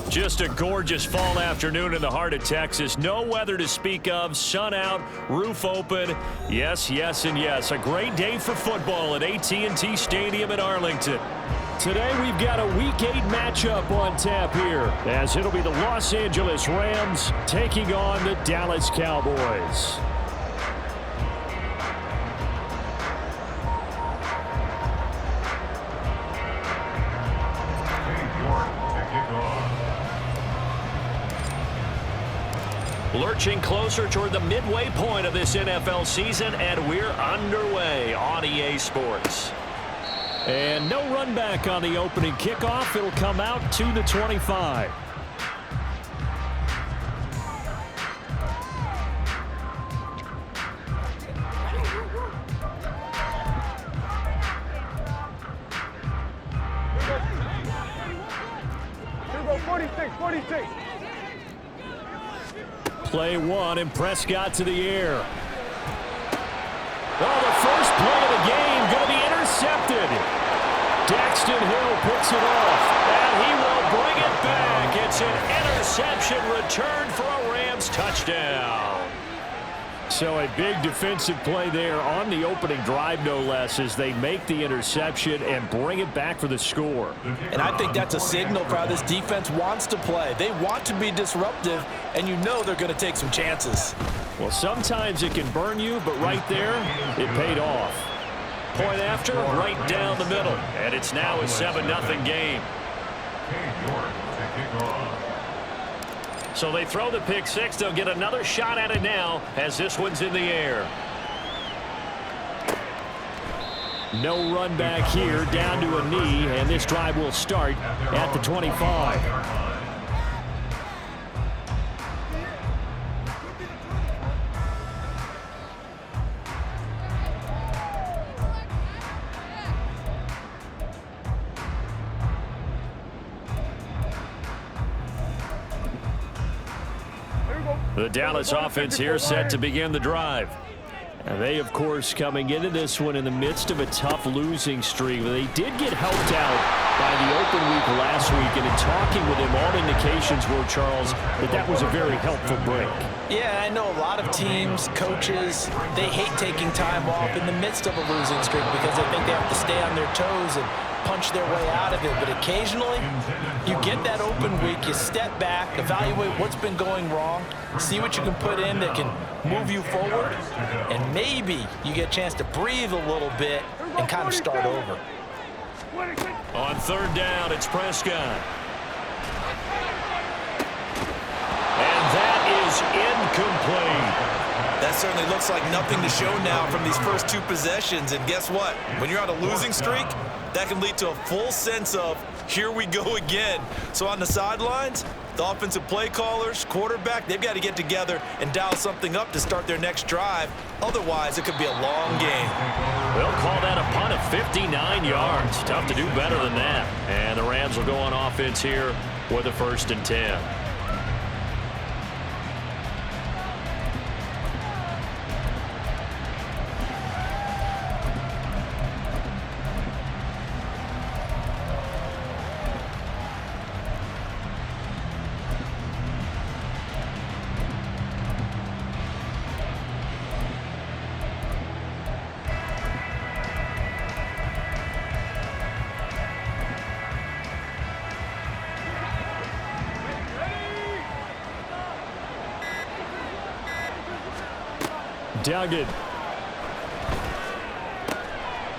Just a gorgeous fall afternoon in the heart of Texas. No weather to speak of. Sun out, roof open. Yes, yes, and yes. A great day for football at AT&T Stadium in Arlington. Today we've got a Week 8 matchup on tap here, as it'll be the Los Angeles Rams taking on the Dallas Cowboys. Lurching closer toward the midway point of this NFL season, and we're underway on EA Sports. And no run back on the opening kickoff. It'll come out to the 25. Here we go, 46. Play one, and Prescott to the air. Oh, the first play of the game going to be intercepted. Daxton Hill picks it off, and he will bring it back. It's an interception return for a Rams touchdown. So a big defensive play there on the opening drive, no less, as they make the interception and bring it back for the score. And I think that's a signal for how this defense wants to play. They want to be disruptive, and you know they're going to take some chances. Well, sometimes it can burn you, but right there, it paid off. Point after, right down the middle. And it's now a 7-0 game. So they throw the pick six. They'll get another shot at it now as this one's in the air. No run back here, down to a knee, and this drive will start at the 25. The Dallas offense here set to begin the drive. And they, of course, coming into this one in the midst of a tough losing streak. They did get helped out by the open week last week, and in talking with him, all indications were, Charles, that was a very helpful break. Yeah, I know a lot of teams, coaches, they hate taking time off in the midst of a losing streak because they think they have to stay on their toes and punch their way out of it. But occasionally, you get that open week, you step back, evaluate what's been going wrong, see what you can put in that can move you forward, and maybe you get a chance to breathe a little bit and kind of start over. On third down, it's Prescott. And that is incomplete. That certainly looks like nothing to show now from these first two possessions. And guess what? When you're on a losing streak, that can lead to a full sense of, here we go again. So on the sidelines, the offensive play callers, quarterback, they've got to get together and dial something up to start their next drive. Otherwise, it could be a long game. We'll call that a punt of 59 yards. Tough to do better than that. And the Rams will go on offense here with a 1st and 10. Duggan.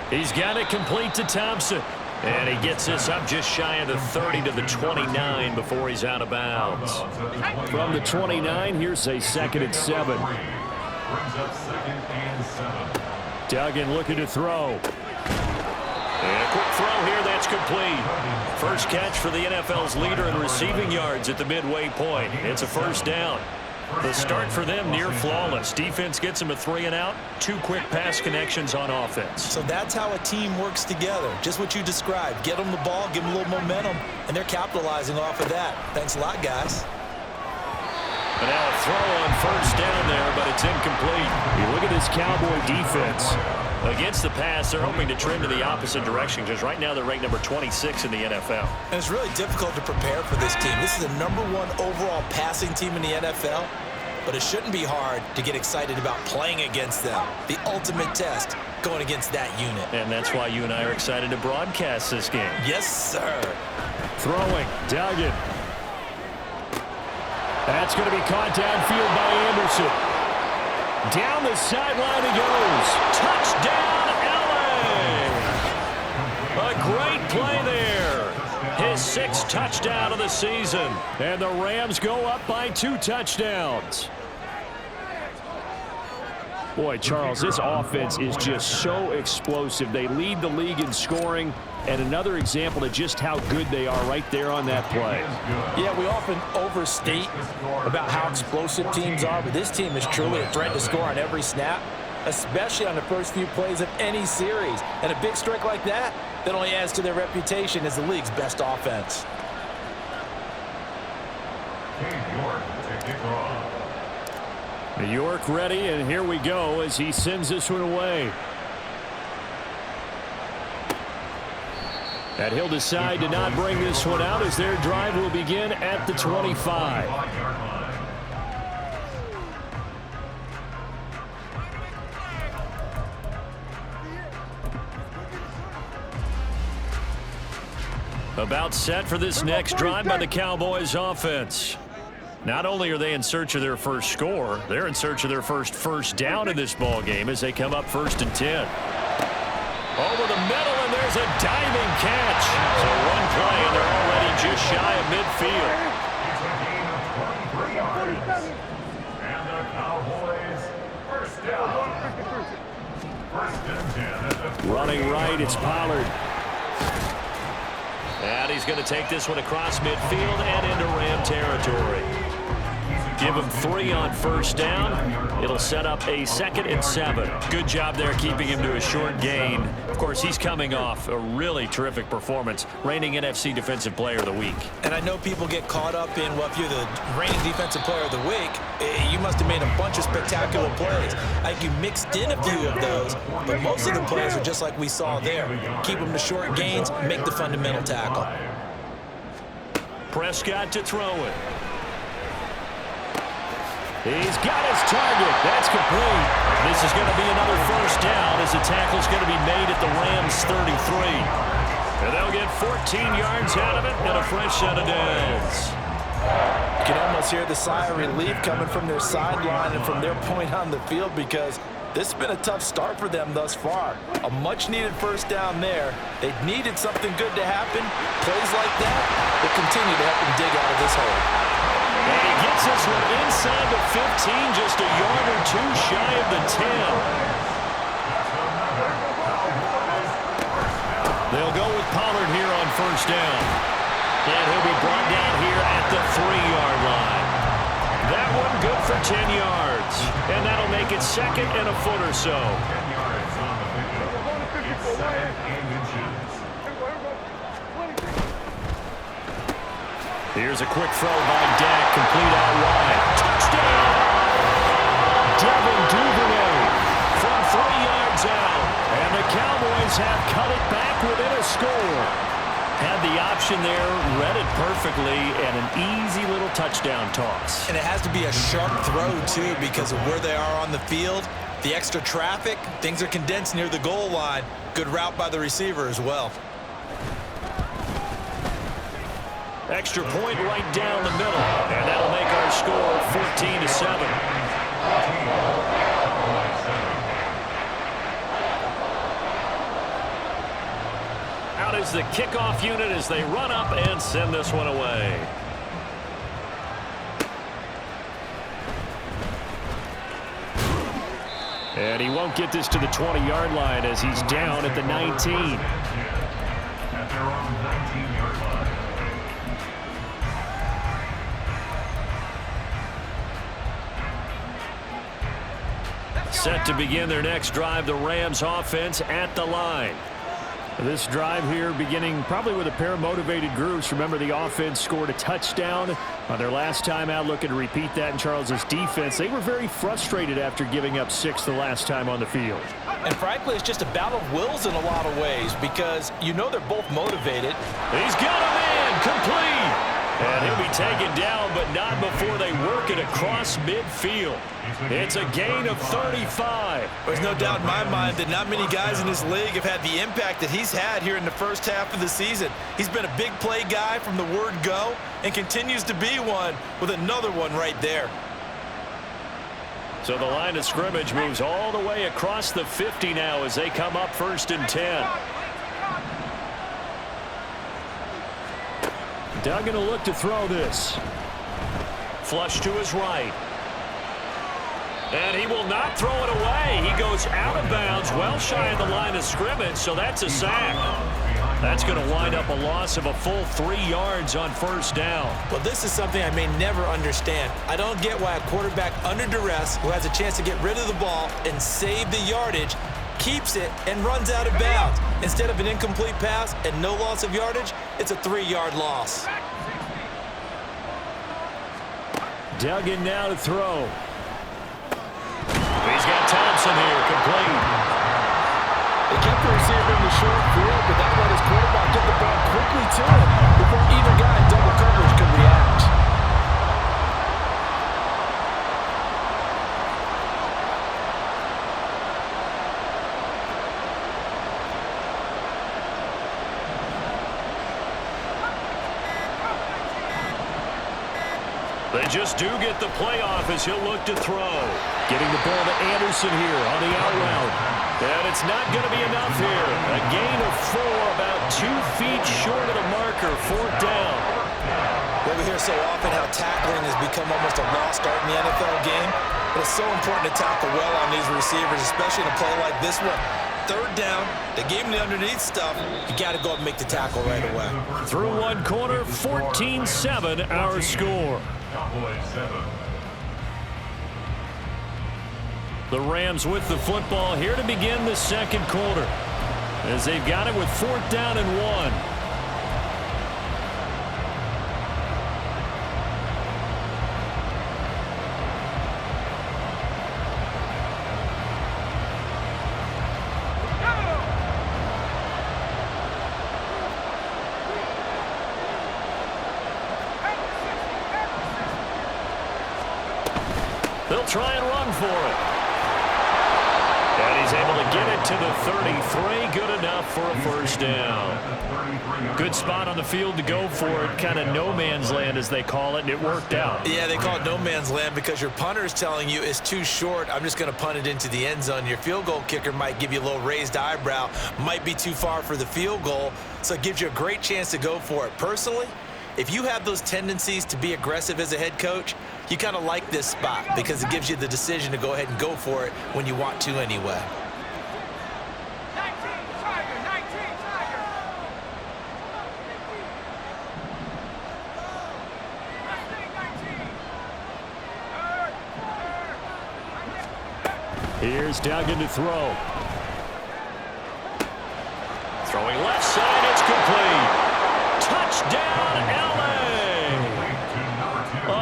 He's got it complete to Thompson. And he gets this up just shy of the 30 to the 29 before he's out of bounds. From the 29, here's a 2nd and 7. Duggan looking to throw. And a quick throw here, that's complete. First catch for the NFL's leader in receiving yards at the midway point. It's a first down. The start for them near flawless. Defense gets them a 3 and out. 2 quick pass connections on offense. So that's how a team works together. Just what you described. Get them the ball, give them a little momentum, and they're capitalizing off of that. Thanks a lot, guys. And now a throw on first down there, but it's incomplete. You look at this Cowboy defense. Against the pass, they're hoping to trend to the opposite direction because right now they're ranked number 26 in the NFL. And it's really difficult to prepare for this team. This is the #1 overall passing team in the NFL, but it shouldn't be hard to get excited about playing against them. The ultimate test going against that unit. And that's why you and I are excited to broadcast this game. Yes, sir. Throwing, Duggan. That's going to be caught downfield by Anderson. Down the sideline he goes. Touchdown, LA! A great play there. His 6th touchdown of the season. And the Rams go up by 2 touchdowns. Boy, Charles, this offense is just so explosive. They lead the league in scoring, and another example of just how good they are right there on that play. Yeah, we often overstate about how explosive teams are, but this team is truly a threat to score on every snap, especially on the first few plays of any series. And a big strike like that only adds to their reputation as the league's best offense. New York ready, and here we go as he sends this one away. And he'll decide to not bring this one out as their drive will begin at the 25. About set for this next drive by the Cowboys offense. Not only are they in search of their first score, they're in search of their first down in this ball game as they come up 1st and 10. Over the middle, and there's a diving catch. So one play, and they're already just shy of midfield. And the Cowboys first down. 1st and 10. Running right, it's Pollard. And he's going to take this one across midfield and into Ram territory. Give him 3 on first down. It'll set up a 2nd and 7. Good job there keeping him to a short gain. Of course, he's coming off a really terrific performance, reigning NFC Defensive Player of the Week. And I know people get caught up in, well, if you're the reigning Defensive Player of the Week, you must have made a bunch of spectacular plays. I think you mixed in a few of those, but most of the plays are just like we saw there. Keep them to short gains, make the fundamental tackle. Prescott to throw it. He's got his target. That's complete. This is going to be another first down as the tackle's going to be made at the Rams' 33. And they'll get 14 yards out of it and a fresh set of downs. You can almost hear the sigh of relief coming from their sideline and from their point on the field because this has been a tough start for them thus far. A much-needed first down there. They needed something good to happen. Plays like that will continue to help them dig out of this hole. And he gets this one inside the 15, just a yard or 2 shy of the 10. They'll go with Pollard here on first down. And he'll be brought down here at the 3-yard line. That one good for 10 yards. And that'll make it 2nd and a foot or so. Here's a quick throw by Dak, complete out wide. Touchdown! Devin Duvernay from 3 yards out. And the Cowboys have cut it back within a score. Had the option there, read it perfectly, and an easy little touchdown toss. And it has to be a sharp throw, too, because of where they are on the field. The extra traffic, things are condensed near the goal line. Good route by the receiver as well. Extra point right down the middle, and that'll make our score 14-7. Out out as the kickoff unit as they run up and send this one away. And he won't get this to the 20-yard line as he's down at the 19. At their own 19-yard line. Set to begin their next drive, the Rams offense at the line. This drive here beginning probably with a pair of motivated groups. Remember, the offense scored a touchdown on their last time out, looking to repeat that in Charles's defense. They were very frustrated after giving up 6 the last time on the field. And frankly, it's just a battle of wills in a lot of ways because you know they're both motivated. He's got a man complete. And he'll be taken down, but not before they work it across midfield. It's a gain of 35. There's no doubt in my mind that not many guys in this league have had the impact that he's had here in the first half of the season. He's been a big play guy from the word go and continues to be one with another one right there. So the line of scrimmage moves all the way across the 50 now as they come up 1st and 10. Doug going to look to throw this. Flush to his right. And he will not throw it away. He goes out of bounds, well shy of the line of scrimmage, so that's a sack. That's going to wind up a loss of a full 3 yards on 1st down. Well, this is something I may never understand. I don't get why a quarterback under duress who has a chance to get rid of the ball and save the yardage keeps it and runs out of bounds. Instead of an incomplete pass and no loss of yardage, it's a 3-yard loss. Duggan now to throw. He's got Thompson here, complete. They kept the receiver in the short field, but that let his quarterback get the ball quickly to him before either guy in double coverage could react. They just do get the playoff as he'll look to throw. Getting the ball to Anderson here on the out route. And it's not going to be enough here. A gain of 4, about 2 feet short of the marker, 4th down. Well, we hear so often how tackling has become almost a lost art in the NFL game. But it's so important to tackle well on these receivers, especially in a play like this one. 3rd down, they gave him the underneath stuff. You got to go up and make the tackle right away. Through one quarter, 14-7 our score. Cowboys 7. The Rams with the football here to begin the 2nd quarter as they've got it with 4th down and 1. They'll try and run for it. And he's able to get it to the 33. Good enough for a 1st down. Good spot on the field to go for it. Kind of no man's land, as they call it, and it worked out. Yeah, they call it no man's land because your punter is telling you it's too short. I'm just going to punt it into the end zone. Your field goal kicker might give you a little raised eyebrow. Might be too far for the field goal, so it gives you a great chance to go for it. Personally, if you have those tendencies to be aggressive as a head coach, you kind of like this spot because it gives you the decision to go ahead and go for it when you want to anyway. 19 Tiger. Here's Duggan to throw. Throwing left side, it's complete. Touchdown, L.A.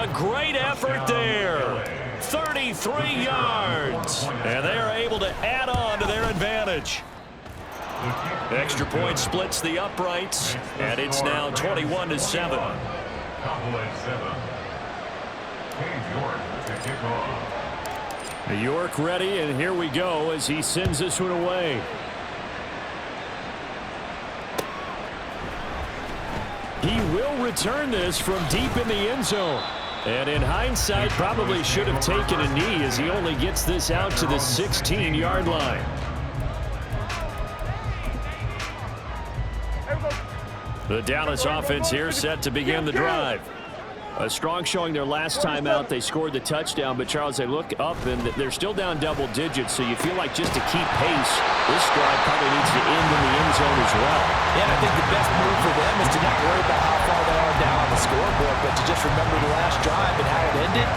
A great effort there. 33 yards. And they are able to add on to their advantage. Extra point splits the uprights, and it's now 21-7. Cowboys 7. Cade York to kick off. York ready, and here we go as he sends this one away. He will return this from deep in the end zone. And in hindsight, probably should have taken a knee as he only gets this out to the 16-yard line. The Dallas offense here set to begin the drive. A strong showing their last time out. They scored the touchdown, but Charles, they look up and they're still down double digits, so you feel like just to keep pace, this drive probably needs to end in the end zone as well. Yeah, and I think the best move for them is to not worry about how far they are down on the scoreboard, but to just remember the last drive and how it ended.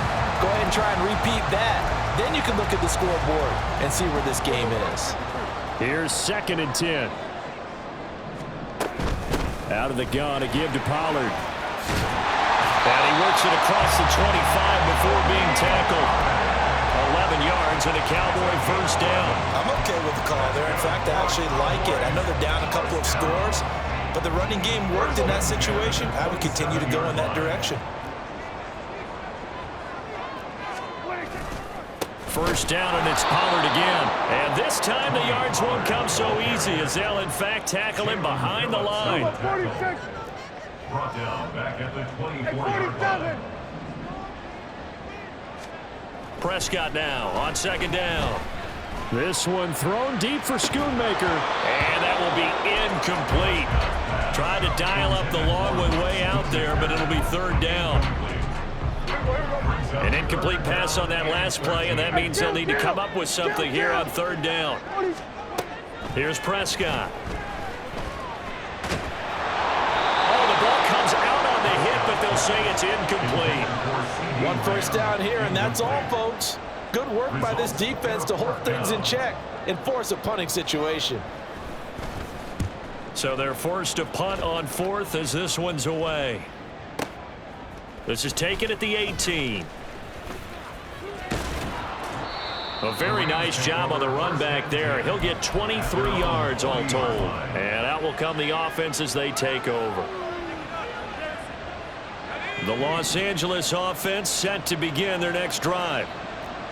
Go ahead and try and repeat that. Then you can look at the scoreboard and see where this game is. Here's 2nd and 10. Out of the gun, a give to Pollard. And he works it across the 25 before being tackled. 11 yards and a Cowboy first down. I'm okay with the call there. In fact, I actually like it. I know they're down a couple of scores, but the running game worked in that situation. I would continue to go in that direction. First down, and it's Pollard again. And this time the yards won't come so easy as they'll, in fact, tackle him behind the line. 46. Brought down back at the 24-yard line. Prescott now on 2nd down. This one thrown deep for Schoonmaker. And that will be incomplete. Tried to dial up the long one way out there, but it'll be 3rd down. An incomplete pass on that last play, and that means they'll need to come up with something here on 3rd down. Here's Prescott. Oh, the ball comes out on the hit, but they'll say it's incomplete. One first down here, and that's all, folks. Good work by this defense to hold things in check and force a punting situation. So they're forced to punt on 4th as this one's away. This is taken at the 18. A very nice job on the run back there. He'll get 23 yards all told. And out will come the offense as they take over. The Los Angeles offense set to begin their next drive.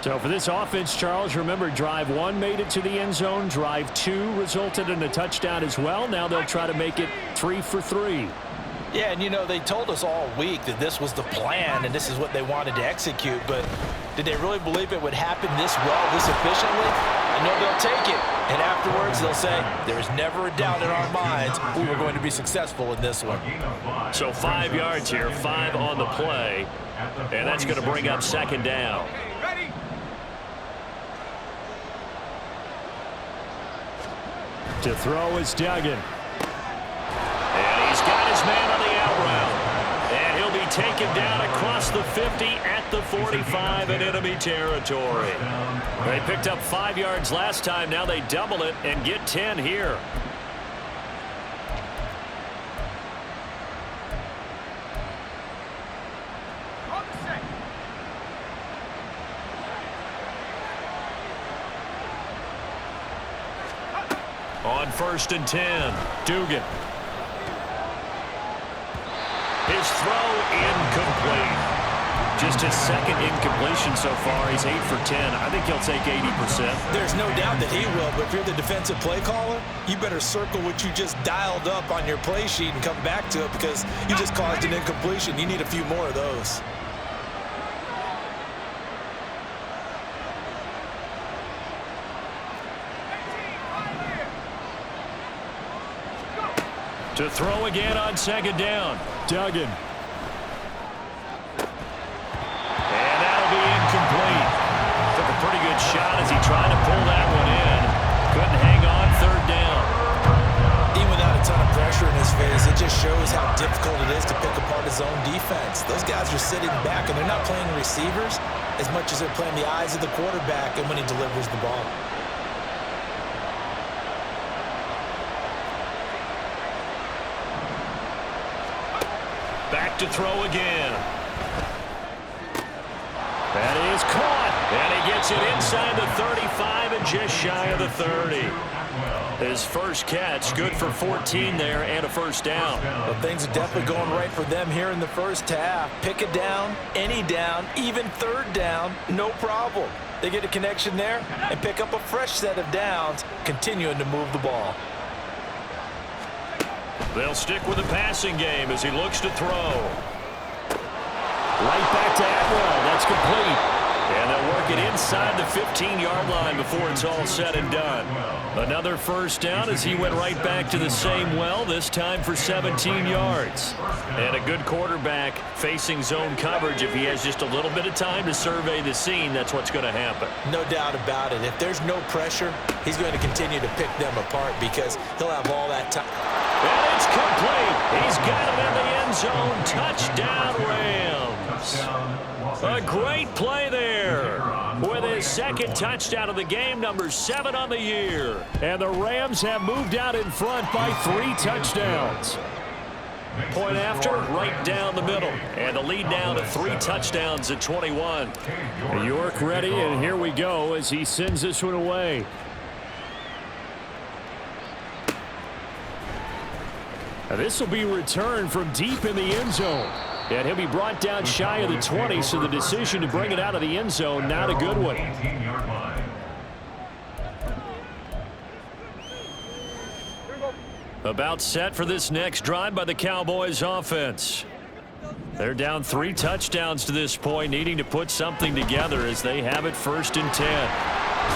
So for this offense, Charles, remember drive 1 made it to the end zone. Drive 2 resulted in a touchdown as well. Now they'll try to make it 3 for 3. Yeah, and you know, they told us all week that this was the plan and this is what they wanted to execute, but did they really believe it would happen this well, this efficiently? I know they'll take it, and afterwards they'll say, there's never a doubt in our minds we were going to be successful in this one. So 5 yards here, 5 on the play, and that's going to bring up 2nd down. Ready? To throw is Duggan. And he's got his man on the out route. And he'll be taken down across the 50 at the 45 in enemy territory. They picked up 5 yards last time. Now they double it and get 10 here. On the set. On 1st and 10, Dugan. His throw incomplete. Just his 2nd incompletion so far. He's 8 for 10. I think he'll take 80%. There's no doubt that he will, but if you're the defensive play caller, you better circle what you just dialed up on your play sheet and come back to it because you just caused an incompletion. You need a few more of those. To throw again on 2nd down, Duggan. And that'll be incomplete. Took a pretty good shot as he tried to pull that one in. Couldn't hang on 3rd down. Even without a ton of pressure in his face, it just shows how difficult it is to pick apart his own defense. Those guys are sitting back, and they're not playing receivers as much as they're playing the eyes of the quarterback and when he delivers the ball. Back to throw again. That is caught. And he gets it inside the 35 and just shy of the 30. His first catch, good for 14 there and a first down. Well, things are definitely going right for them here in the first half. Pick a down, any down, even 3rd down, no problem. They get a connection there and pick up a fresh set of downs, continuing to move the ball. They'll stick with the passing game as he looks to throw. Right back to Atwell. That's complete. And they'll work it inside the 15-yard line before it's all said and done. Another first down as he went right back to the same well, this time for 17 yards. And a good quarterback facing zone coverage. If he has just a little bit of time to survey the scene, that's what's going to happen. No doubt about it. If there's no pressure, he's going to continue to pick them apart because he'll have all that time. And it's complete. He's got it in the end zone. Touchdown, Rams. A great play there with his second touchdown of the game, number 7 on the year. And the Rams have moved out in front by 3 touchdowns. Point after, right down the middle. And the lead now to 3 touchdowns at 21. York ready, and here we go as he sends this one away. Now this will be returned from deep in the end zone. And he'll be brought down shy of the 20, so the decision to bring it out of the end zone, not a good one. About set for this next drive by the Cowboys offense. They're down 3 touchdowns to this point, needing to put something together as they have it 1st and 10.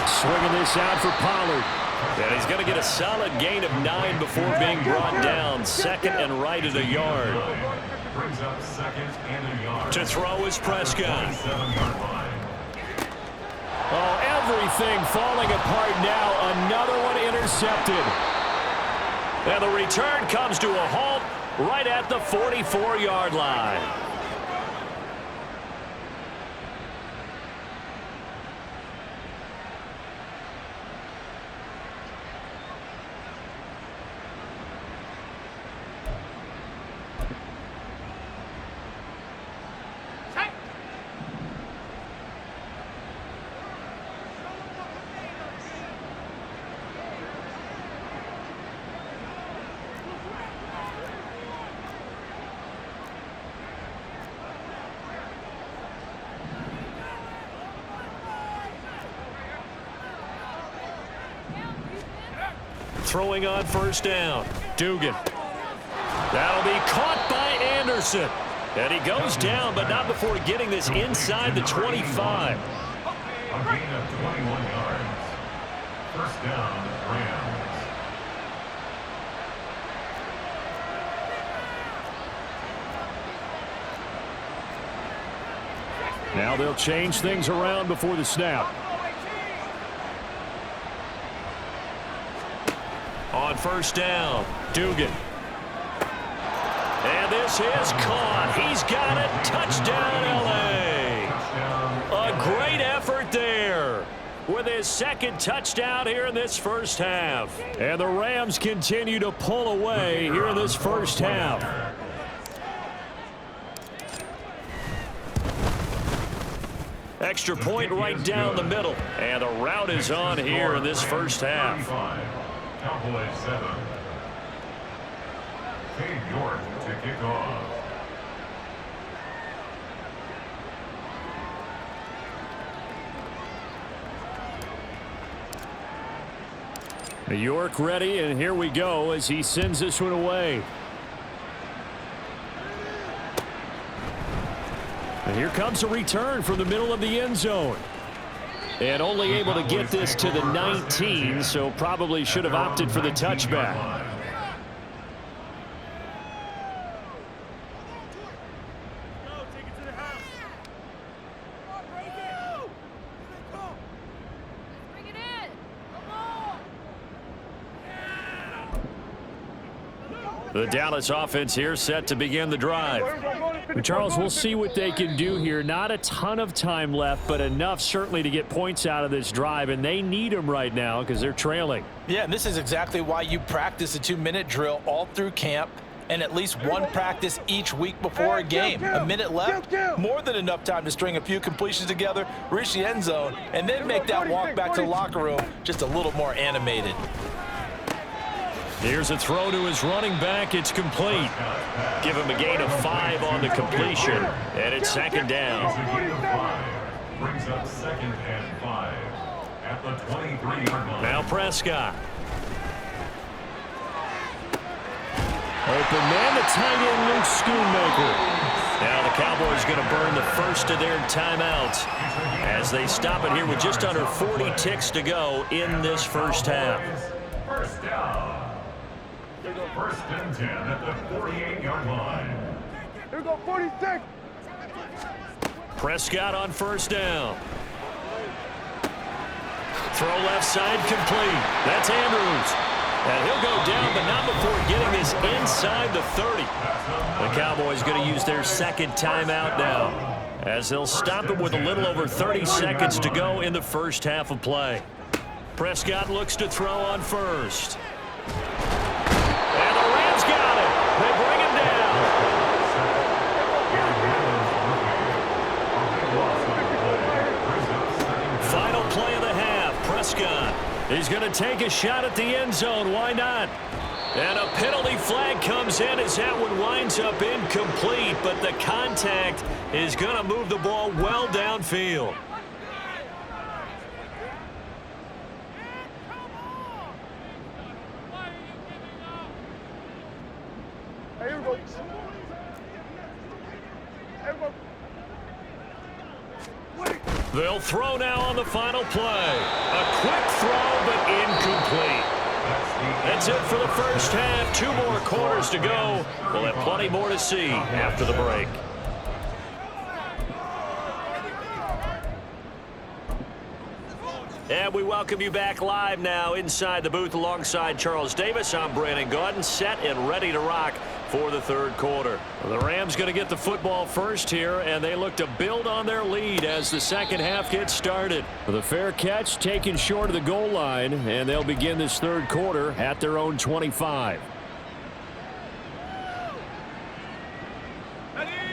Swinging this out for Pollard. And he's going to get a solid gain of 9 before being brought down. 2nd and right at a yard. Brings up 2nd and a yard. To throw is Prescott. Oh, everything falling apart now. Another one intercepted. And the return comes to a halt right at the 44-yard line. Throwing on 1st down. Dugan. That'll be caught by Anderson. And he goes down, but not before getting this inside the 25. A gain of 21 yards. 1st down, Rams. Now they'll change things around before the snap. On 1st down, Dugan. And this is caught. He's got it. Touchdown, L.A. A great effort there with his 2nd touchdown here in this 1st half. And the Rams continue to pull away here in this 1st half. Extra point right down the middle. And the route is on here in this 1st half. Cowboys 7. York to kick off. York ready, and here we go as he sends this one away. And here comes a return from the middle of the end zone. And only able to get this to the 19, so probably should have opted for the touchback. The Dallas offense here set to begin the drive. Charles, we'll see what they can do here. Not a ton of time left, but enough certainly to get points out of this drive, and they need them right now because they're trailing. Yeah, and this is exactly why you practice a 2-minute drill all through camp and at least one practice each week before a game. A minute left, more than enough time to string a few completions together, reach the end zone, and then make that walk back to the locker room just a little more animated. Here's a throw to his running back. It's complete. Give him a gain of 5 on the completion, and it's 2nd down. Brings up 2nd and 5 at the 23-yard line. Now Prescott. Open man, the tight end, Luke Schoonmaker. Now the Cowboys going to burn the first of their timeouts as they stop it here with just under 40 ticks to go in this first half. First down. First and 10 at the 48-yard line. Here we go, 46. Prescott on first down. Throw left side complete. That's Andrews. And he'll go down, but not before getting this inside the 30. The Cowboys going to use their second timeout now as they'll stop it with a little over 30 seconds to go in the first half of play. Prescott looks to throw on first. And the Rams got it. They bring him down. Final play of the half. Prescott. He's going to take a shot at the end zone. Why not? And a penalty flag comes in as that one winds up incomplete, but the contact is going to move the ball well downfield. Hey, here we go. Here we go. They'll throw now on the final play. A quick throw, but incomplete. That's it for the first half. 2 more quarters to go. We'll have plenty more to see after the break. And we welcome you back live now inside the booth alongside Charles Davis. I'm Brandon Gaudin, set and ready to rock for the third quarter. The Rams going to get the football first here, and they look to build on their lead as the second half gets started. The fair catch taken short of the goal line, and they'll begin this third quarter at their own 25.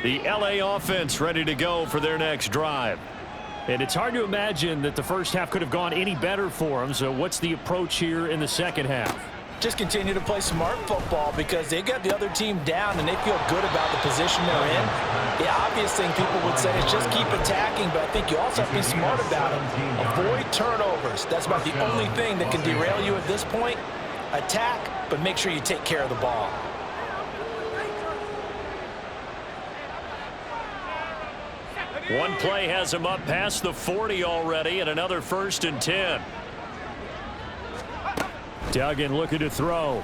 The LA offense ready to go for their next drive. And it's hard to imagine that the first half could have gone any better for them. So what's the approach here in the second half? Just continue to play smart football because they got the other team down and they feel good about the position they're in. The obvious thing people would say is just keep attacking, but I think you also have to be smart about it. Avoid turnovers. That's about the only thing that can derail you at this point. Attack, but make sure you take care of the ball. One play has him up past the 40 already, and another 1st and 10. Duggan looking to throw.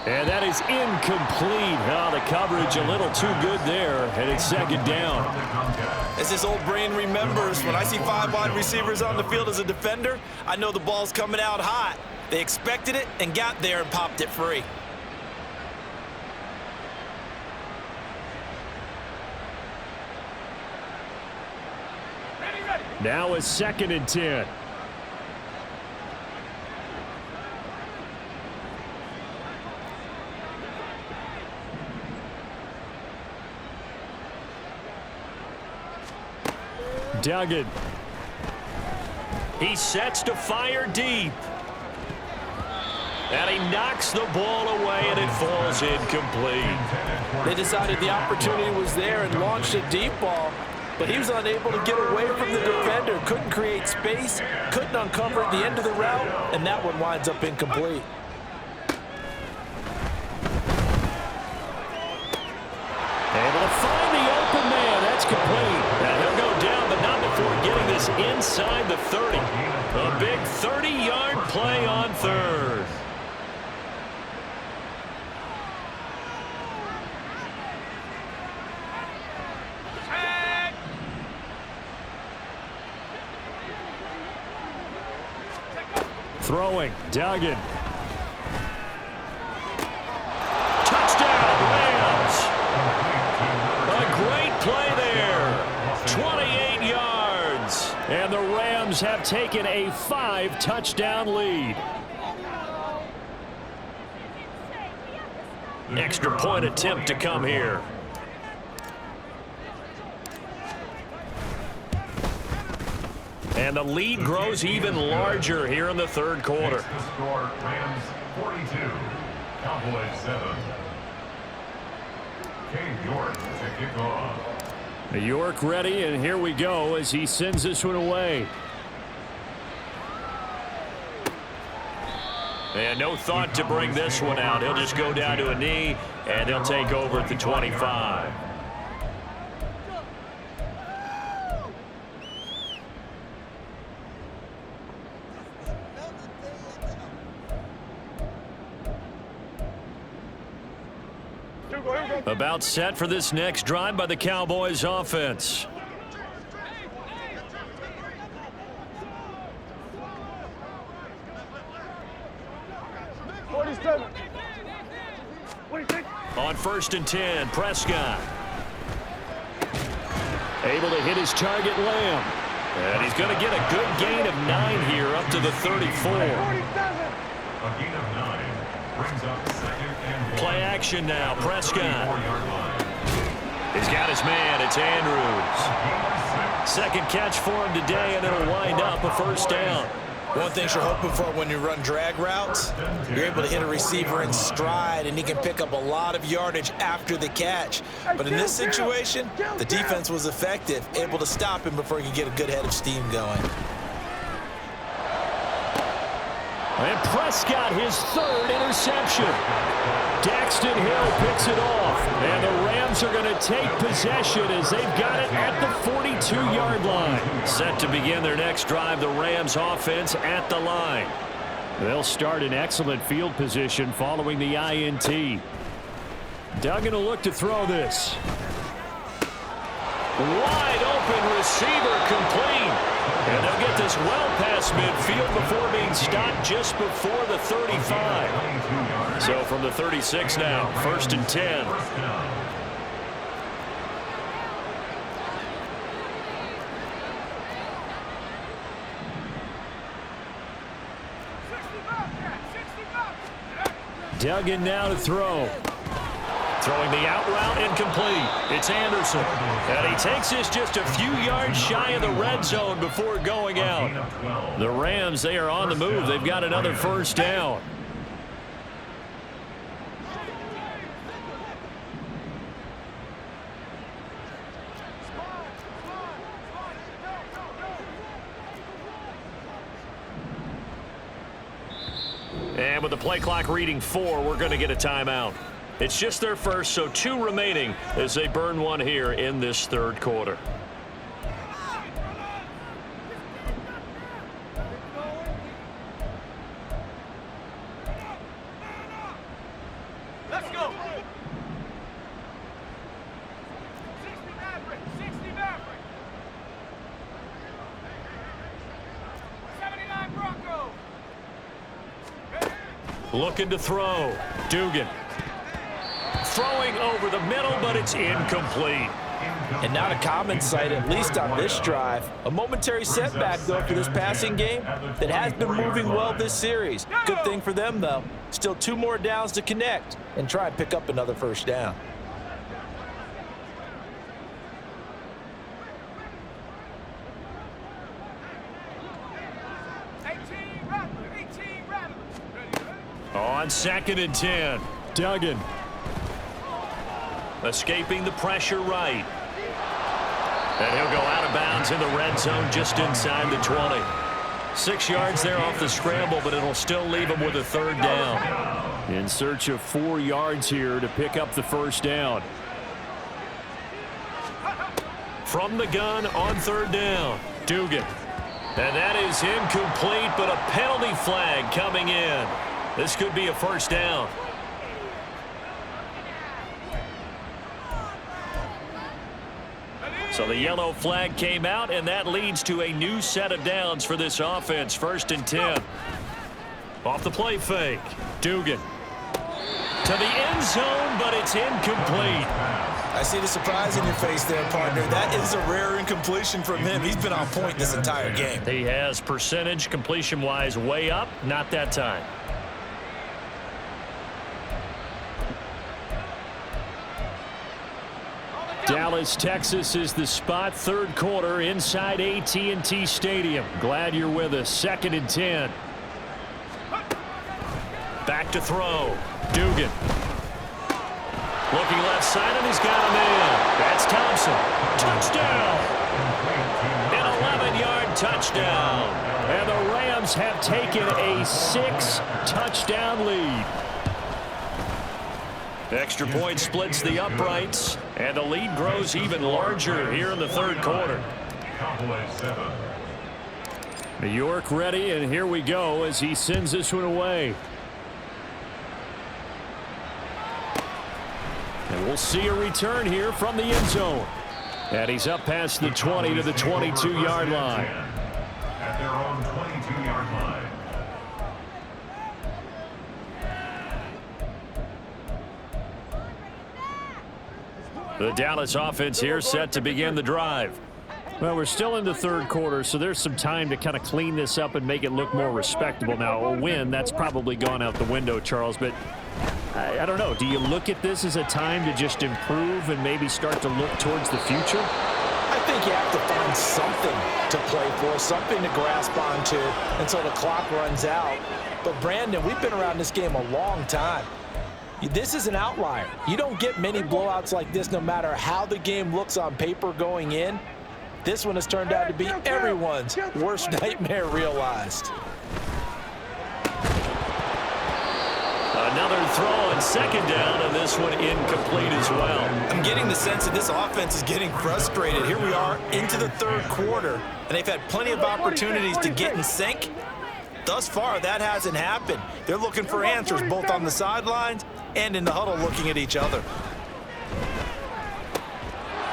And that is incomplete. Oh, the coverage a little too good there, and it's second down. As this old brain remembers, when I see 5 wide receivers on the field as a defender, I know the ball's coming out hot. They expected it and got there and popped it free. Now a 2nd and 10. Duggan. He sets to fire deep. And he knocks the ball away, and it falls incomplete. They decided the opportunity was there and launched a deep ball, but he was unable to get away from the defender, couldn't create space, couldn't uncover at the end of the route, and that one winds up incomplete. Able to find the open man. That's complete. Now he'll go down, but not before getting this inside the 30. A big 30-yard play on third. Throwing, Duggan. Touchdown, Rams. A great play there. 28 yards. And the Rams have taken a 5-touchdown lead. Extra point attempt to come here. And the lead grows even larger here in the third quarter. The score, Rams 42, Cowboys 7. Cade York to kick off. York ready, and here we go as he sends this one away. And no thought to bring this one out. He'll just go down to a knee, and they'll take over at the 25. About set for this next drive by the Cowboys offense. On 1st and 10, Prescott. Able to hit his target, Lamb. And he's going to get a good gain of 9 here up to the 34. A gain of 9 brings up second and 1. Play action now, Prescott. He's got his man, it's Andrews. Second catch for him today, and it'll wind up a first down. One thing you're hoping for when you run drag routes, you're able to hit a receiver in stride, and he can pick up a lot of yardage after the catch. But in this situation, the defense was effective, able to stop him before he could get a good head of steam going. And Prescott, his 3rd interception. Daxton Hill picks it off, and the Rams are going to take possession as they've got it at the 42-yard line. Set to begin their next drive, the Rams offense at the line. They'll start in excellent field position following the INT. Duggan will look to throw this. Wide open receiver complete. And they'll get this well past midfield before being stopped just before the 35. So from the 36 now, 1st and 10. Duggan now to throw. Throwing the out route incomplete. It's Anderson. And he takes this just a few yards shy of the red zone before going out. The Rams, they are on the move. They've got another first down. And with the play clock reading 4, we're going to get a timeout. It's just their first, so 2 remaining as they burn one here in this 3rd quarter. Let's go. Looking to throw. Dugan. Throwing over the middle, but it's incomplete. And not a common sight, at least on this drive. A momentary setback, though, for this passing game that has been moving well this series. Good thing for them, though. Still 2 more downs to connect and try and pick up another first down. On 2nd and 10, Duggan. Escaping the pressure right. And he'll go out of bounds in the red zone just inside the 20. 6 yards there off the scramble, but it'll still leave him with a 3rd down. In search of 4 yards here to pick up the first down. From the gun on 3rd down, Dugan. And that is incomplete, but a penalty flag coming in. This could be a first down. So the yellow flag came out, and that leads to a new set of downs for this offense. 1st and 10. Off the play fake. Dugan. To the end zone, but it's incomplete. I see the surprise in your face there, partner. That is a rare incompletion from him. He's been on point this entire game. He has percentage completion-wise way up. Not that time. Dallas, Texas is the spot. 3rd quarter inside AT&T Stadium. Glad you're with us. 2nd and 10. Back to throw. Dugan. Looking left side, and he's got him in. That's Thompson. Touchdown. An 11-yard touchdown. And the Rams Rams have taken a 6-touchdown lead. Extra point splits the uprights, and the lead grows even larger here in the third quarter. Cowboys 7. New York ready, and here we go as he sends this one away. And we'll see a return here from the end zone. And he's up past the 20 to the 22-yard line. At their own 22-yard line. The Dallas offense here set to begin the drive. Well, we're still in the third quarter, so there's some time to kind of clean this up and make it look more respectable. Now, a win, that's probably gone out the window, Charles, but I don't know. Do you look at this as a time to just improve and maybe start to look towards the future? I think you have to find something to play for, something to grasp onto until the clock runs out. But, Brandon, we've been around this game a long time. This is an outlier. You don't get many blowouts like this no matter how the game looks on paper going in. This one has turned out to be everyone's worst nightmare realized. Another throw on second down, and this one incomplete as well. I'm getting the sense that this offense is getting frustrated. Here we are into the third quarter, and they've had plenty of opportunities to get in sync. Thus far, that hasn't happened. They're looking for answers both on the sidelines and in the huddle looking at each other.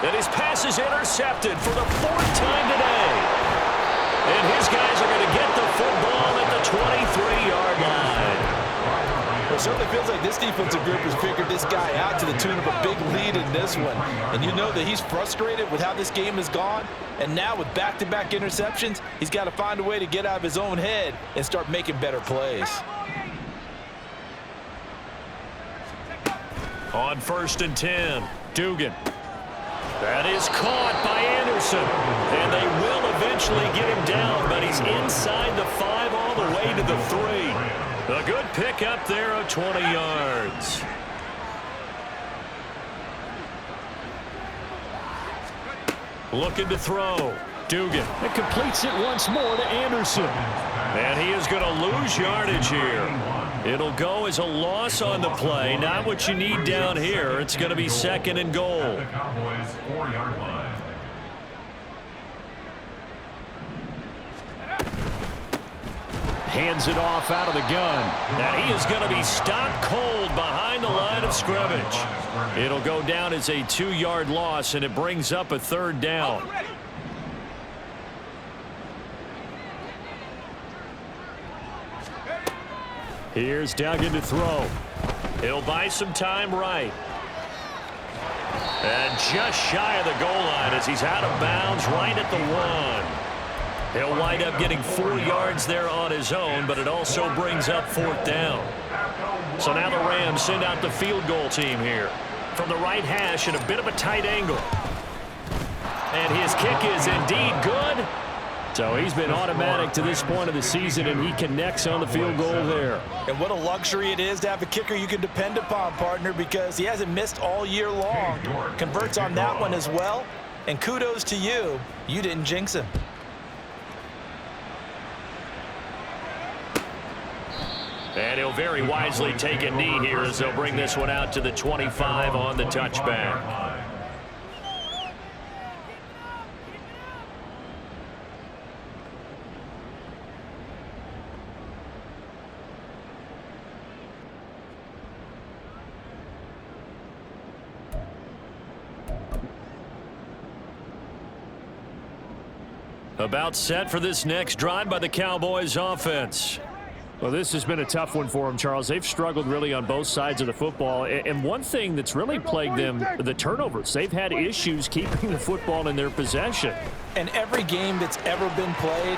And his pass is intercepted for the fourth time today. And his guys are going to get the football at the 23-yard line. Well, it certainly feels like this defensive group has figured this guy out to the tune of a big lead in this one. And you know that he's frustrated with how this game has gone. And now with back-to-back interceptions, he's got to find a way to get out of his own head and start making better plays. On 1st and 10, Dugan. That is caught by Anderson. And they will eventually get him down, but he's inside the 5 all the way to the 3. A good pickup there of 20 yards. Looking to throw. Dugan. It completes it once more to Anderson. And he is going to lose yardage here. It'll go as a loss on the play. Not what you need down here. It's going to be 2nd and goal. The Cowboys 4-yard line. Hands it off out of the gun. And he is going to be stopped cold behind the line of scrimmage. It'll go down as a 2-yard loss, and it brings up a 3rd down. Here's Duggan to throw. He'll buy some time right. And just shy of the goal line as he's out of bounds right at the 1. He'll wind up getting 4 yards there on his own, but it also brings up 4th down. So now the Rams send out the field goal team here. From the right hash at a bit of a tight angle. And his kick is indeed good. So he's been automatic to this point of the season, and he connects on the field goal there. And what a luxury it is to have a kicker you can depend upon, partner, because he hasn't missed all year long. Converts on that one as well. And kudos to you. You didn't jinx him. And he'll very wisely take a knee here as they'll bring this one out to the 25 on the touchback. About set for this next drive by the Cowboys offense. Well, this has been a tough one for them, Charles. They've struggled really on both sides of the football. And one thing that's really plagued them, the turnovers. They've had issues keeping the football in their possession. And every game that's ever been played,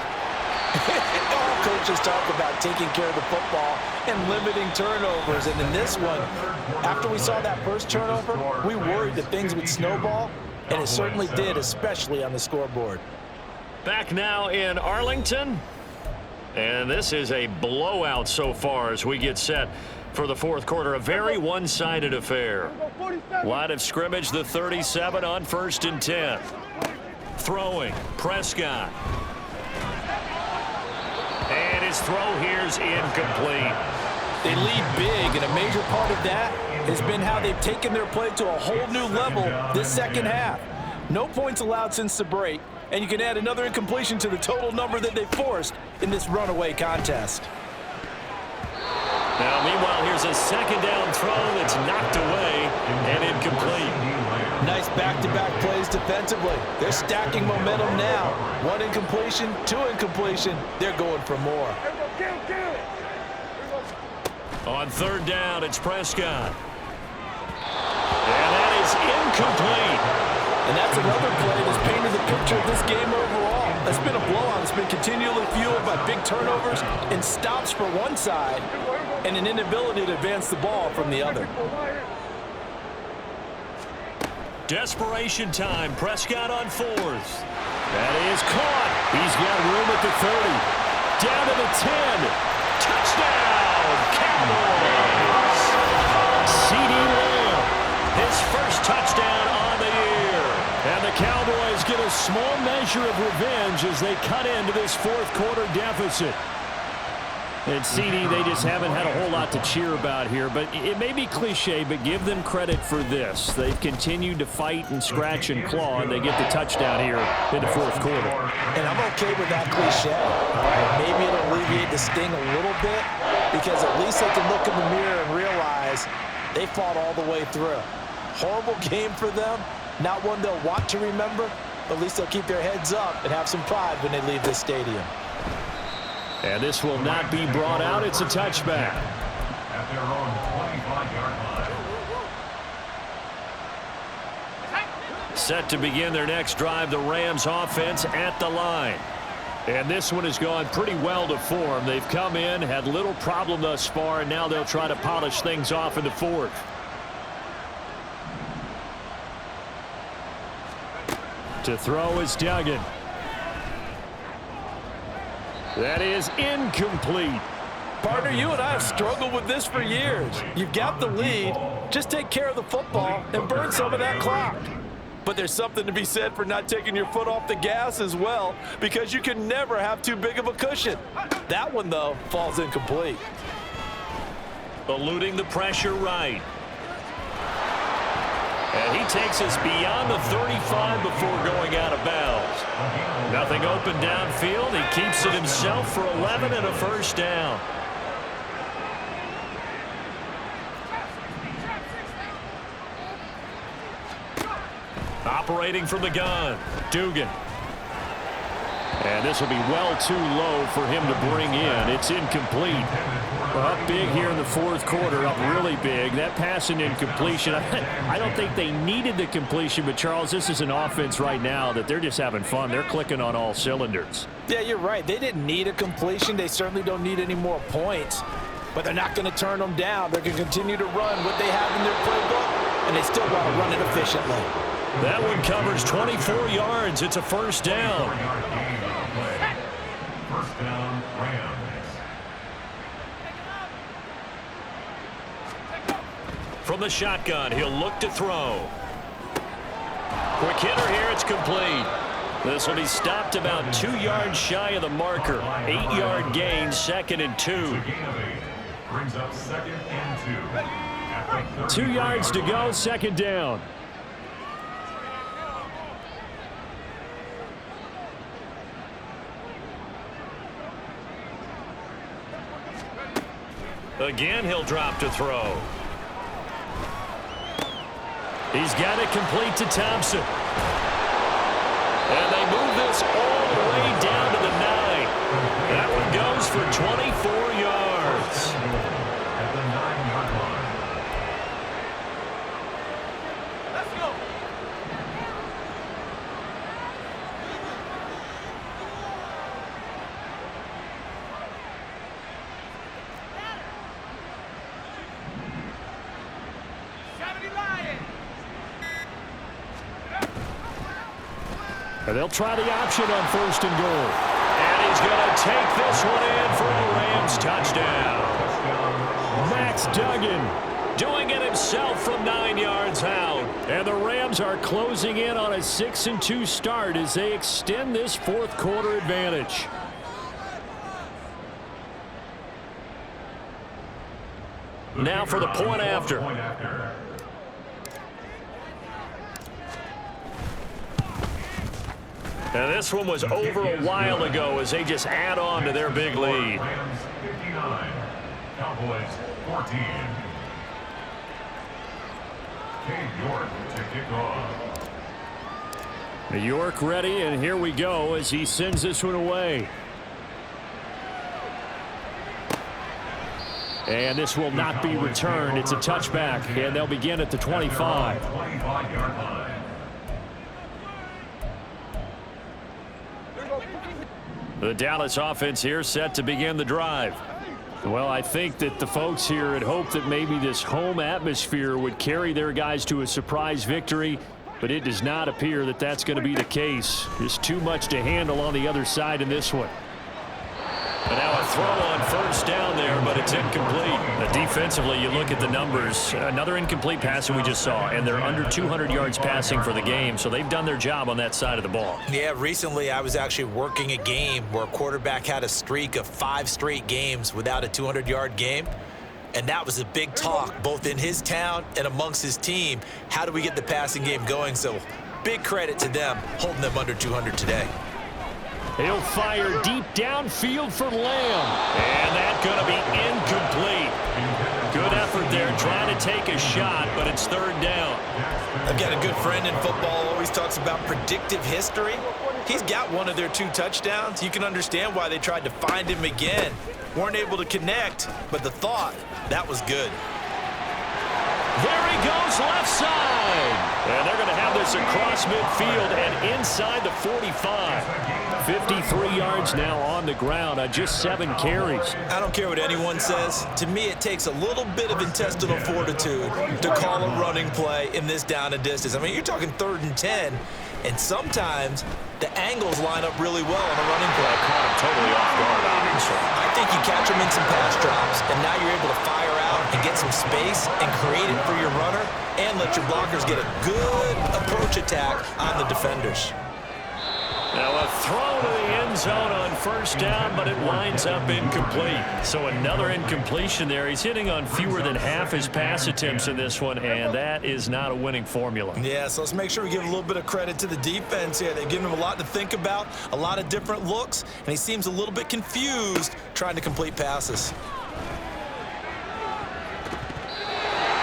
all coaches talk about taking care of the football and limiting turnovers. And in this one, after we saw that first turnover, we worried that things would snowball, and it certainly did, especially on the scoreboard. Back now in Arlington. And this is a blowout so far as we get set for the fourth quarter. A very one-sided affair. Line of scrimmage, the 37 on 1st and 10. Throwing, Prescott. And his his throw here's incomplete. They lead big, and a major part of that has been how they've taken their play to a whole new level this second half. No points allowed since the break, and you can add another incompletion to the total number that they forced in this runaway contest. Now, meanwhile, here's a second down throw that's knocked away and incomplete. Nice back-to-back plays defensively. They're stacking momentum now. One incompletion, two incompletion. They're going for more. On third down, it's Prescott. And that is incomplete. And that's another play that's painted the picture of this game overall. It's been a blowout. It's been continually fueled by big turnovers and stops for one side and an inability to advance the ball from the other. Desperation time. Prescott on fourth. That is caught. He's got room at the 30. Down to the 10. Touchdown, Cowboys. C.D. Lamb, his first touchdown on the year. And the Cowboys get a small measure of revenge as they cut into this fourth quarter deficit. And CD, they just haven't had a whole lot to cheer about here. But it may be cliche, but give them credit for this. They've continued to fight and scratch and claw, and they get the touchdown here in the fourth quarter. And I'm okay with that cliche. All right, maybe it'll alleviate the sting a little bit because at least they can look in the mirror and realize they fought all the way through. Horrible game for them. Not one they'll want to remember, but at least they'll keep their heads up and have some pride when they leave this stadium. And this will not be brought out. It's a touchback. At their own 25-yard line. Set to begin their next drive, the Rams offense at the line. And this one has gone pretty well to form. They've come in, had little problem thus far, and now they'll try to polish things off in the fourth. To throw is Duggan. That is incomplete. Partner, you and I have struggled with this for years. You've got the lead. Just take care of the football and burn some of that clock. But there's something to be said for not taking your foot off the gas as well, because you can never have too big of a cushion. That one, though, falls incomplete. Eluding the pressure right. And he takes us beyond the 35 before going out of bounds. Nothing open downfield. He keeps it himself for 11 and a first down. Operating from the gun, Dugan. And this will be well too low for him to bring in. It's incomplete. Up big here in the fourth quarter, up really big. That pass and incompletion, I don't think they needed the completion, but Charles, this is an offense right now that they're just having fun. They're clicking on all cylinders. Yeah, you're right. They didn't need a completion. They certainly don't need any more points, but they're not going to turn them down. They're going to continue to run what they have in their playbook, and they still want to run it efficiently. That one covers 24 yards. It's a first down. First down, Rams. From the shotgun, he'll look to throw. Quick hitter here, it's complete. This will be stopped about 2 yards shy of the marker. 8-yard gain, 2nd and 2. Brings up 2nd and 2. 2 yards to go, 2nd down. Again, he'll drop to throw. He's got it complete to Thompson. And they move this all the way down to the 9. That one goes for 24 yards. At the 9-yard line. Let's go. And they'll try the option on 1st and goal. And he's going to take this one in for a Rams touchdown. Max Duggan doing it himself from 9 yards out. And the Rams are closing in on a 6-2 start as they extend this fourth quarter advantage. Now for the point after. And this one was over a while ago as they just add on to their big lead. Rams 59, Cowboys 14. Cade York to kick off. York ready, and here we go as he sends this one away. And this will not be returned. It's a touchback, and they'll begin at the 25. 25-yard line. The Dallas offense here set to begin the drive. Well, I think that the folks here had hoped that maybe this home atmosphere would carry their guys to a surprise victory, but it does not appear that that's going to be the case. Just too much to handle on the other side in this one. And now a throw on first down there, but it's incomplete. Defensively, you look at the numbers. Another incomplete pass that we just saw, and they're under 200 yards passing for the game, so they've done their job on that side of the ball. Yeah, recently I was actually working a game where a quarterback had a streak of 5 straight games without a 200-yard game. And that was a big talk, both in his town and amongst his team. How do we get the passing game going? So big credit to them holding them under 200 today. He'll fire deep downfield for Lamb. And that's going to be incomplete. Good effort there trying to take a shot, but it's third down. I've got a good friend in football, always talks about predictive history. He's got one of their 2 touchdowns. You can understand why they tried to find him again. Weren't able to connect, but the thought, that was good. There he goes, left side. And they're going to have this across midfield and inside the 45. 53 yards now on the ground on just 7 carries. I don't care what anyone says. To me, it takes a little bit of intestinal fortitude to call a running play in this down and distance. I mean, you're talking 3rd and 10, and sometimes the angles line up really well on a running play. Caught him totally off guard, obviously. I think you catch them in some pass drops, and now you're able to fire out and get some space and create it for your runner and let your blockers get a good approach attack on the defenders. Now a throw to the end zone on first down, but it winds up incomplete. So another incompletion there. He's hitting on fewer than half his pass attempts in this one, and that is not a winning formula. Yeah, so let's make sure we give a little bit of credit to the defense here. They've given him a lot to think about, a lot of different looks, and he seems a little bit confused trying to complete passes.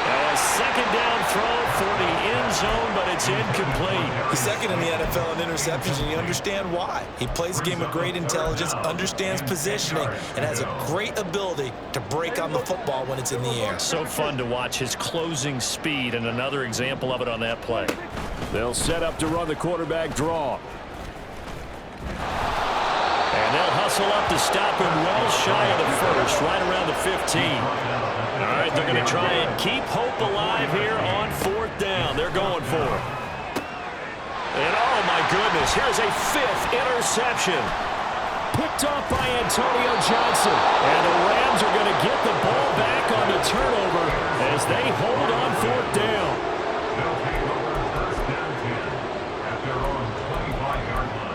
Now a second down throw for the end zone, but it's incomplete. He's second in the NFL in interceptions, and you understand why. He plays a game of great intelligence, understands positioning, and has a great ability to break on the football when it's in the air. So fun to watch his closing speed, and another example of it on that play. They'll set up to run the quarterback draw. And they'll hustle up to stop him well shy of the first, right around the 15. All right, they're going to try and keep hope alive here on 4th down. They're going for it. And oh my goodness, here's a 5th interception. Picked off by Antonio Johnson. And the Rams are going to get the ball back on the turnover as they hold on 4th down. They'll take over first down 10 at their own 25-yard line.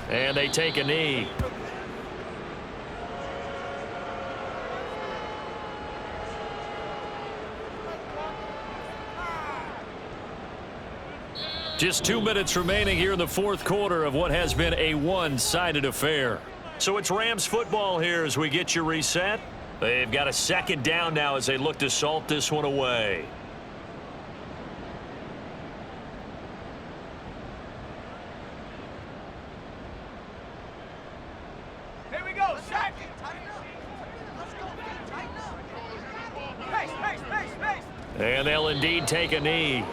And they take a knee. Just 2 minutes remaining here in the 4th quarter of what has been a one-sided affair. So it's Rams football here as we get you reset. They've got a 2nd down now as they look to salt this one away. Here we go, sack it. Let's go. Pace. And they'll indeed take a knee.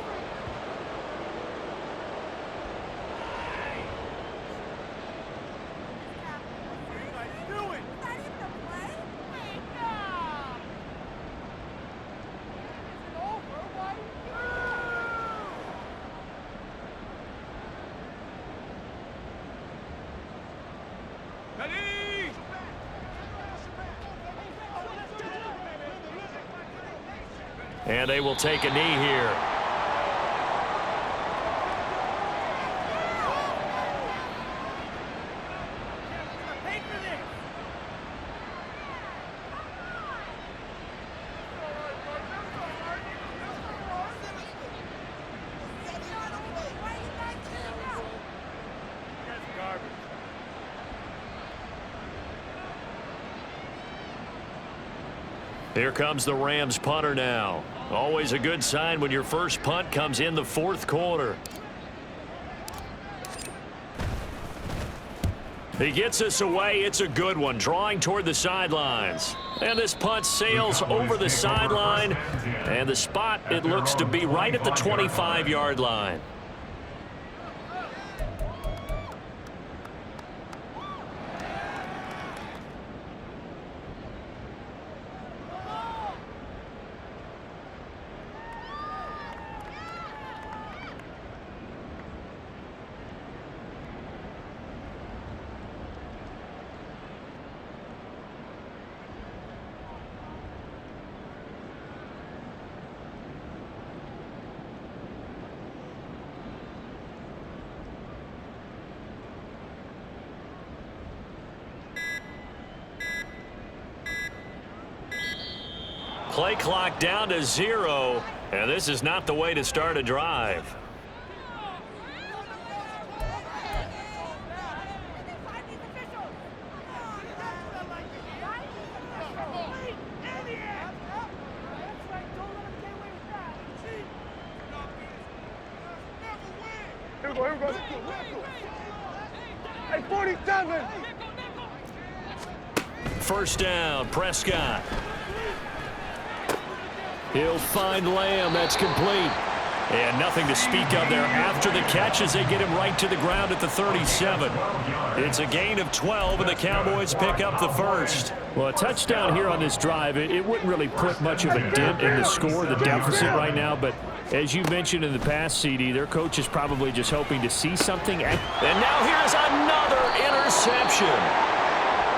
And they will take a knee here. Here comes the Rams punter now. Always a good sign when your first punt comes in the fourth quarter. He gets us away. It's a good one, drawing toward the sidelines. And this punt sails over the sideline. And the spot, it looks to be right at the 25-yard line. Play clock down to 0, and this is not the way to start a drive. Here we go. Hey, 47! First down, Prescott. He'll find Lamb. That's complete. And nothing to speak of there after the catch as they get him right to the ground at the 37. It's a gain of 12, and the Cowboys pick up the first. Well, a touchdown here on this drive, it wouldn't really put much of a dent in the score, the deficit right now. But as you mentioned in the past, CD, their coach is probably just hoping to see something. And now here's another interception.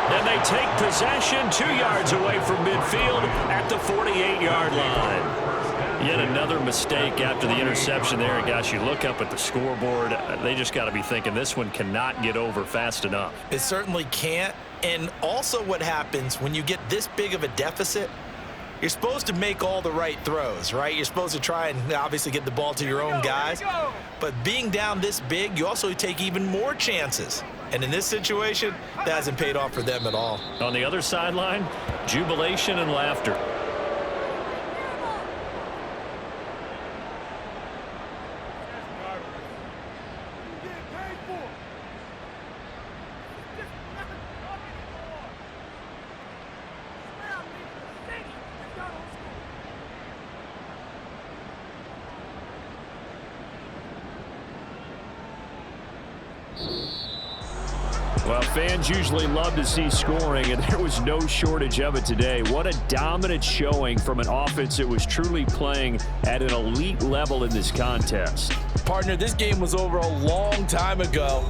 And they take possession 2 yards away from midfield at the 48-yard line. Yet another mistake after the interception there. And gosh, you look up at the scoreboard, they just got to be thinking this one cannot get over fast enough. It certainly can't. And also what happens when you get this big of a deficit, you're supposed to make all the right throws, right? You're supposed to try and obviously get the ball to your own guys. But being down this big, you also take even more chances. And in this situation, that hasn't paid off for them at all. On the other sideline, jubilation and laughter. Well, fans usually love to see scoring, and there was no shortage of it today. What a dominant showing from an offense that was truly playing at an elite level in this contest. Partner, this game was over a long time ago,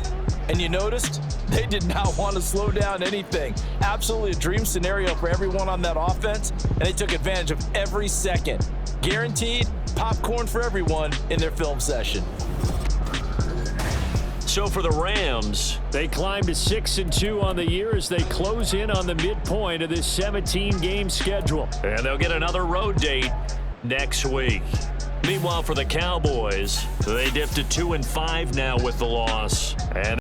and you noticed they did not want to slow down anything. Absolutely a dream scenario for everyone on that offense, and they took advantage of every second. Guaranteed popcorn for everyone in their film session. So for the Rams, they climb to 6-2 on the year as they close in on the midpoint of this 17-game schedule. and they'll get another road date next week. Meanwhile, for the Cowboys, they dipped to 2-5 now with the loss. And